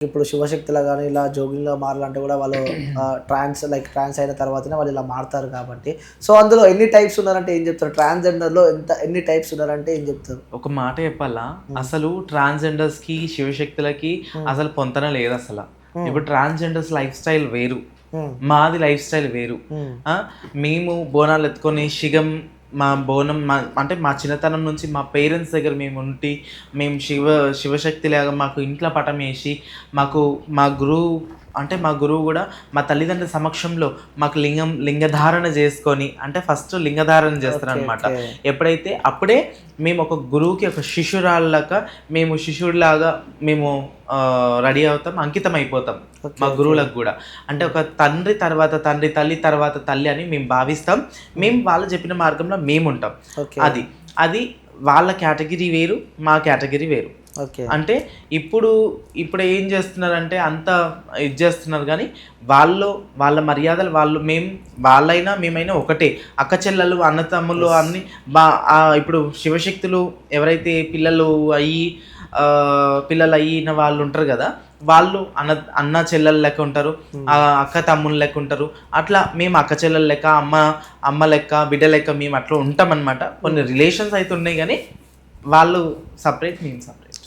ఇప్పుడు శివశక్తిలా గాని ఇలా జోగిన్‌లా మారాలంటే గూడా వాళ్ళు ట్రాన్స్ అయిన తర్వాతనే వాళ్ళు ఇలా మారతారు కాబట్టి. సో, అందులో ఎన్ని టైప్స్ ఉన్నారంటే ఏం జెప్తారు? ట్రాన్స్‌జెండర్‌లో ఎన్ని టైప్స్ ఉన్నారంటే ఏం జెప్తారు? ఒక మాట చెప్పాలా, హ్మ్. అసలు ట్రాన్స్‌జెండర్స్‌కి, శివశక్తులకి హ్మ్. అసలు పొంతన లేదసల. హ్మ్. ఇప్పుడు ట్రాన్స్‌జెండర్స్ లైఫ్ స్టైల్ వేరు. హ్మ్. మాది లైఫ్ స్టైల్ వేరు. హ్మ్. ఆ! మేము బోనాలెత్తుకొని మా బోనం అంటే మా చిన్నతనం నుంచి మా పేరెంట్స్ దగ్గర మేము శివశక్తిలాగా మాకు ఇంట్లో పటమేసి, మాకు మా గురువు గూడా మా తల్లిదండ్రుల సమక్షంలో మాకు లింగధారణ చేసుకొని, అంటే ఫస్ట్ లింగధారణ ఓకే. చేస్తారనమాట. ఓకే. అప్పుడే మేము ఒక గురువుకి ఒక శిష్యుడిలాగా మేము రెడీ అవుతాం, అంకితం అయిపోతాం ఓకే. మా ఓకే. గురువులకు గూడా. అంటే ఒక తండ్రి తర్వాత తండ్రి, తల్లి తర్వాత తల్లి అని మేము భావిస్తాం. హ్మ్. మేము వాళ్ళు చెప్పిన మార్గంలో మేముంటాం. ఓకే. అది. అది వాళ్ళ కేటగిరీ వేరు, మా కేటగిరీ వేరు. ఓకే. అంటే ఇప్పుడు ఇప్పుడు ఏం చేస్తున్నారంటే అంతా ఇది చేస్తున్నారు గానీ, వాళ్ళు వాళ్ళ మర్యాదలు వాళ్ళైనా మేమైనా ఒకటే. అక్క చెల్లెలు, అన్నతమ్ములు యెస్. అన్నీ ఇప్పుడు శివశక్తులు ఎవరైతే పిల్లలయిన వాళ్ళుంటారు గదా! వాళ్ళు అన్న చెల్లెలు లెక్క ఉంటారు. హ్మ్. అక్క తమ్ముళ్ళు లెక్క ఉంటారు. అట్లా మేము అక్క చెల్లెలు లెక్క, అమ్మ లెక్క, బిడ్డ లెక్క మేము అట్లా ఉంటామనమాట. కొన్ని హ్మ్. రిలేషన్స్ అయితే ఉన్నాయి గానీ, వాళ్ళు సెపరేట్, మేము సెపరేట్.